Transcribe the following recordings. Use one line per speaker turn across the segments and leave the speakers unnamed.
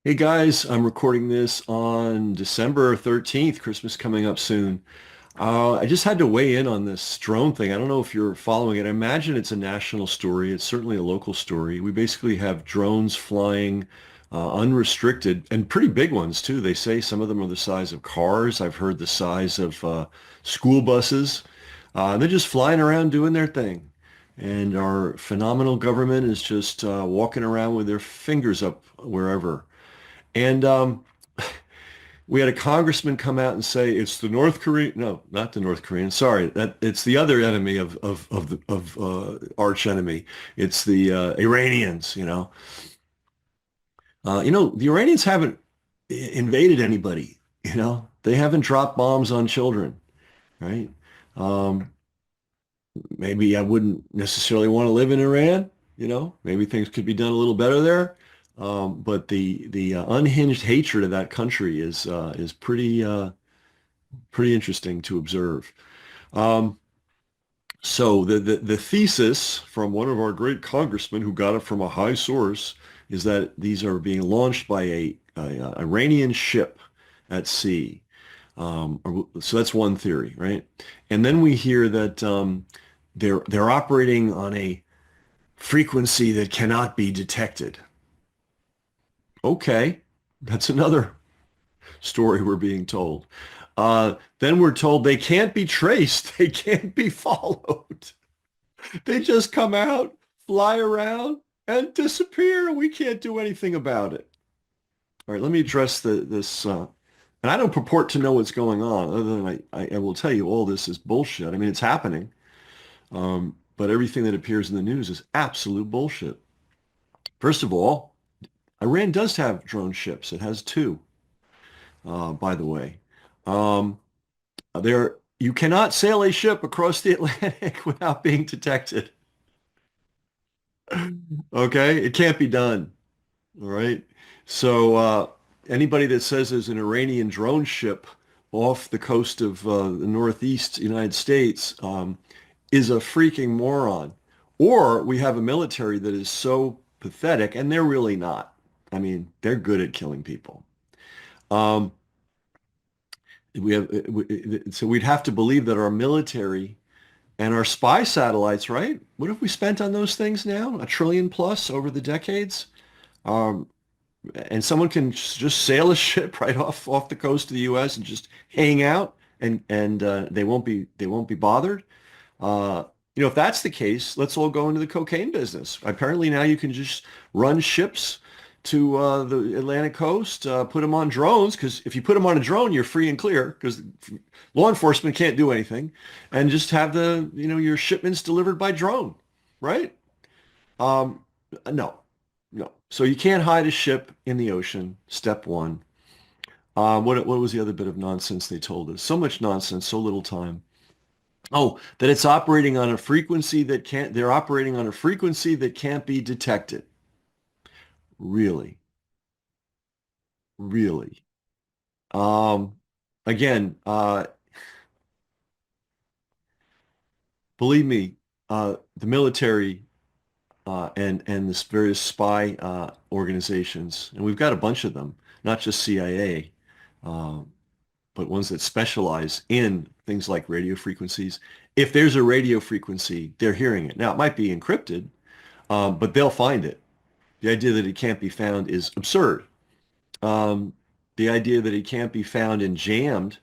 Hey guys, I'm recording this on December 13th, Christmas coming up soon. I just had to weigh in on this drone thing. I don't know if you're following it. I imagine it's a national story. It's certainly a local story. We basically have drones flying unrestricted and pretty big ones too. They say some of them are the size of cars. I've heard the size of school buses. They're just flying around doing their thing. And our phenomenal government is just walking around with their fingers up wherever. And we had a congressman come out and say it's the North Korean, no, not the North Korean. Sorry, that it's the other enemy of arch enemy. It's the Iranians. The Iranians haven't invaded anybody. They haven't dropped bombs on children, right? Um, Maybe I wouldn't necessarily want to live in Iran. Maybe things could be done a little better there. But the unhinged hatred of that country is pretty interesting to observe. Um, so the thesis from one of our great congressmen who got it from a high source is that these are being launched by a Iranian ship at sea. So that's one theory, right? And then we hear that they're operating on a frequency that cannot be detected. Okay, that's another story we're being told. Then we're told they can't be traced. They can't be followed. They just come out, fly around, and disappear. We can't do anything about it. All right, let me address this. And I don't purport to know what's going on, other than I will tell you all this is bullshit. I mean, it's happening, but everything that appears in the news is absolute bullshit. First of all, Iran does have drone ships. It has two, by the way. Um, you cannot sail a ship across the Atlantic without being detected. Okay, it can't be done. All right. So anybody that says there's an Iranian drone ship off the coast of the Northeast United States is a freaking moron. Or we have a military that is so pathetic, and they're really not. I mean, they're good at killing people. Um, so we'd have to believe that our military and our spy satellites, right? What have we spent on those things now? A trillion plus over the decades? Um, and someone can just sail a ship right off the coast of the U.S. and just hang out, and they won't be bothered. If that's the case, let's all go into the cocaine business. Apparently now you can just run ships to the Atlantic coast, put them on drones, because if you put them on a drone, you're free and clear, because law enforcement can't do anything, and just have your shipments delivered by drone, right? Um, no, no. So you can't hide a ship in the ocean, step one. What was the other bit of nonsense they told us? So much nonsense, so little time. Oh, that it's operating on a frequency that can't, they're operating on a frequency that can't be detected. Really, really. Um, Again, believe me, the military and this various spy organizations, and we've got a bunch of them, not just CIA, uh, but ones that specialize in things like radio frequencies. If there's a radio frequency, they're hearing it. Now, it might be encrypted, but they'll find it. The idea that it can't be found is absurd. Um, the idea that it can't be found and jammed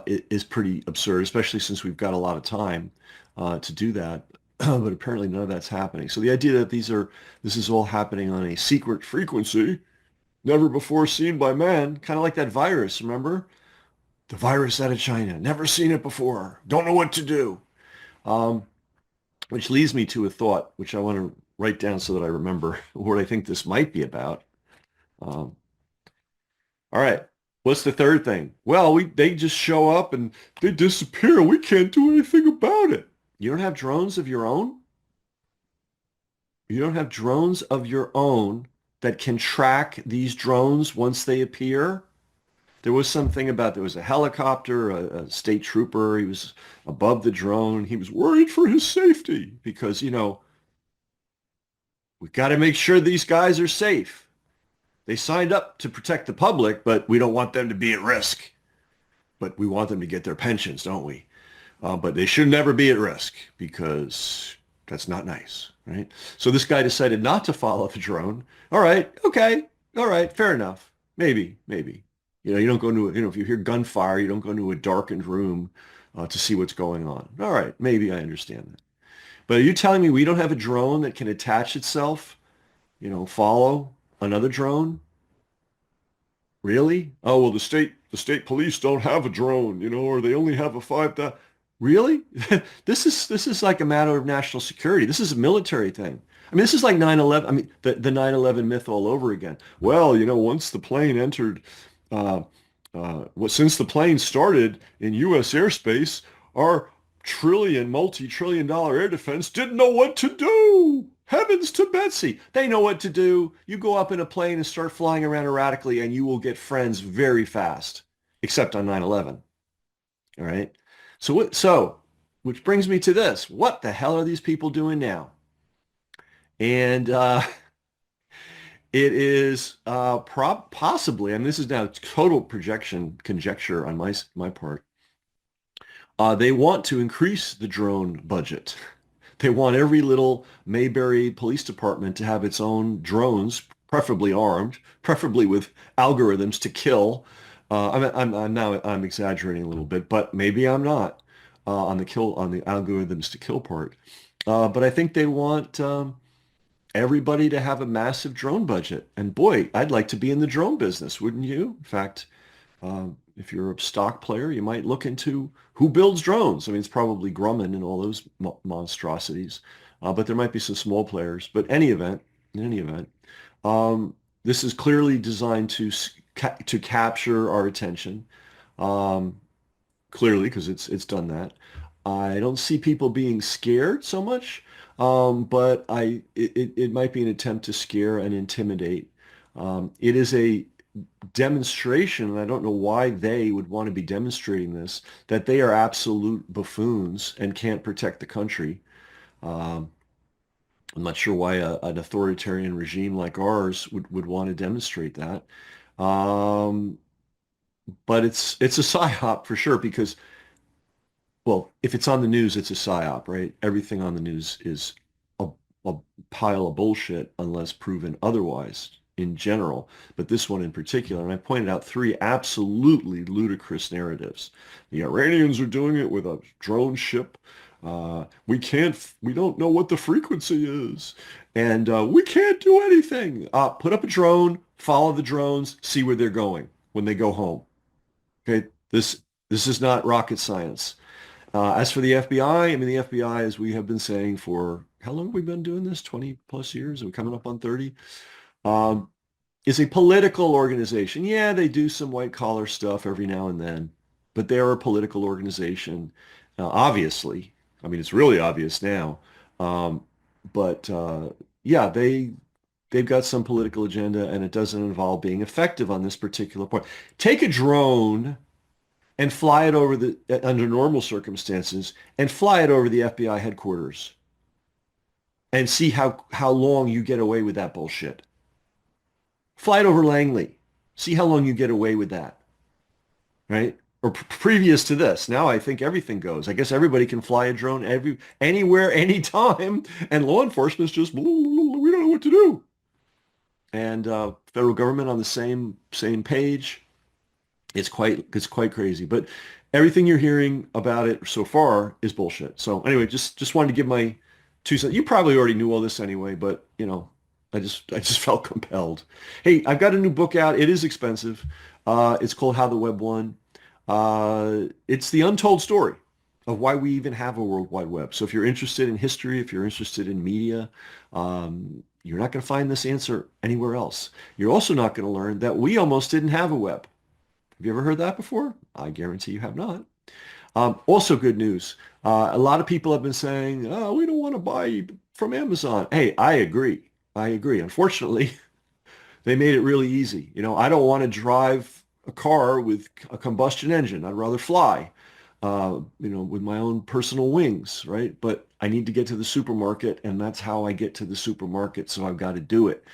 is pretty absurd, especially since we've got a lot of time to do that. But apparently none of that's happening. So the idea that this is all happening on a secret frequency, never before seen by man, kind of like that virus, remember? The virus out of China, never seen it before, don't know what to do. Um, which leads me to a thought, which I want to write down so that I remember what I think this might be about. Um, all right. What's the third thing? Well, they just show up and they disappear. We can't do anything about it. You don't have drones of your own? You don't have drones of your own that can track these drones once they appear? There was something about there was a helicopter, a state trooper. He was above the drone. He was worried for his safety because, we've got to make sure these guys are safe. They signed up to protect the public, but we don't want them to be at risk. But we want them to get their pensions, don't we? But they should never be at risk because that's not nice, right? So this guy decided not to follow the drone. All right, okay, all right, fair enough. Maybe. You don't go into, if you hear gunfire, you don't go into a darkened room to see what's going on. All right, maybe I understand that. But are you telling me we don't have a drone that can attach itself, follow another drone? Really? Oh, well, the state police don't have a drone, or they only have a 5,000. Really? This is like a matter of national security. This is a military thing. I mean, this is like 9/11. I mean, the 9/11 myth all over again. Well, once the plane entered, uh, since the plane started in U.S. airspace, our multi-trillion dollar air defense didn't know what to do. Heavens to Betsy. They know what to do. You go up in a plane and start flying around erratically and you will get friends very fast, except on 9/11. All right. Which brings me to this. What the hell are these people doing now? And it is possibly, and this is now total conjecture on my part. They want to increase the drone budget. They want every little Mayberry police department to have its own drones, preferably armed, preferably with algorithms to kill. I'm exaggerating a little bit, but maybe I'm not on the algorithms to kill part. But I think they want everybody to have a massive drone budget. And boy, I'd like to be in the drone business, wouldn't you? In fact, if you're a stock player, you might look into who builds drones. I mean, it's probably Grumman and all those monstrosities, but there might be some small players. But in any event, this is clearly designed to capture our attention. Clearly, because it's done that. I don't see people being scared so much, but it might be an attempt to scare and intimidate. It is a demonstration, and I don't know why they would want to be demonstrating this, that they are absolute buffoons and can't protect the country. Um, I'm not sure why an authoritarian regime like ours would want to demonstrate that. Um, but it's a psyop for sure because, well, if it's on the news, it's a psyop, right? Everything on the news is a, a pile of bullshit unless proven otherwise in general, but this one in particular. And I pointed out three absolutely ludicrous narratives. The Iranians are doing it with a drone ship. We don't know what the frequency is. And we can't do anything. Put up a drone, follow the drones, see where they're going when they go home. Okay, this is not rocket science. As for the FBI, I mean, the FBI, as we have been saying for, how long have we been doing this? 20 plus years? Are we coming up on 30? Um, is a political organization. Yeah, they do some white collar stuff every now and then, but they're a political organization. Obviously, I mean, it's really obvious now. Um, but yeah, they've got some political agenda, and it doesn't involve being effective on this particular point. Take a drone and fly it over under normal circumstances, and fly it over the FBI headquarters, and see how long you get away with that bullshit. Fly it over Langley. See how long you get away with that, right? Or previous to this. Now I think everything goes. I guess everybody can fly a drone anywhere, anytime, and law enforcement's just, we don't know what to do. And federal government on the same page. It's quite crazy. But everything you're hearing about it so far is bullshit. So anyway, just wanted to give my 2 cents. You probably already knew all this anyway, but I just felt compelled. Hey, I've got a new book out. It is expensive. It's called How the Web Won. It's the untold story of why we even have a World Wide Web. So if you're interested in history, if you're interested in media, you're not going to find this answer anywhere else. You're also not going to learn that we almost didn't have a web. Have you ever heard that before? I guarantee you have not. Also good news. A lot of people have been saying, oh, we don't want to buy from Amazon. Hey, I agree. Unfortunately, they made it really easy. I don't want to drive a car with a combustion engine. I'd rather fly, with my own personal wings, right? But I need to get to the supermarket, and that's how I get to the supermarket, so I've got to do it.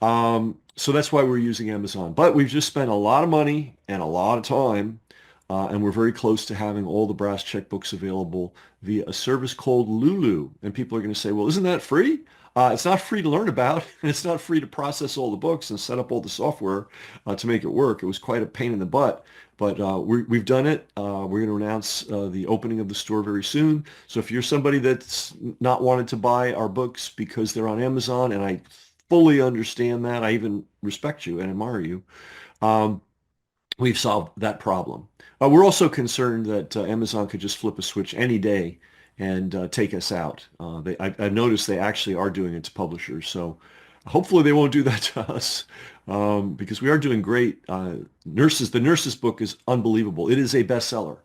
So that's why we're using Amazon. But we've just spent a lot of money and a lot of time, and we're very close to having all the brass checkbooks available via a service called Lulu. And people are going to say, well, isn't that free? It's not free to learn about, and it's not free to process all the books and set up all the software to make it work. It was quite a pain in the butt, but we've done it. We're going to announce the opening of the store very soon. So if you're somebody that's not wanted to buy our books because they're on Amazon, and I fully understand that. I even respect you and admire you. Um, we've solved that problem. We're also concerned that Amazon could just flip a switch any day and take us out. I've noticed they actually are doing it to publishers. So hopefully they won't do that to us because we are doing great. The Nurses book is unbelievable. It is a bestseller.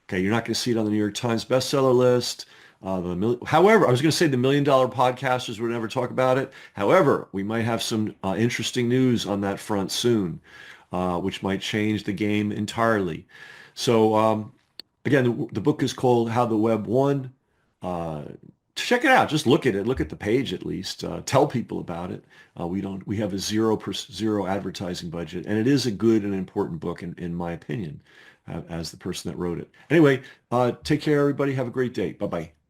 Okay, you're not going to see it on the New York Times bestseller list. However, I was going to say the million dollar podcasters would never talk about it. However, we might have some interesting news on that front soon, which might change the game entirely. So again, the book is called How the Web Won. Uh, Check it out. Just look at it. Look at the page at least. Tell people about it. We have a zero advertising budget, and it is a good and important book in my opinion, as the person that wrote it. Anyway, take care, everybody. Have a great day. Bye bye.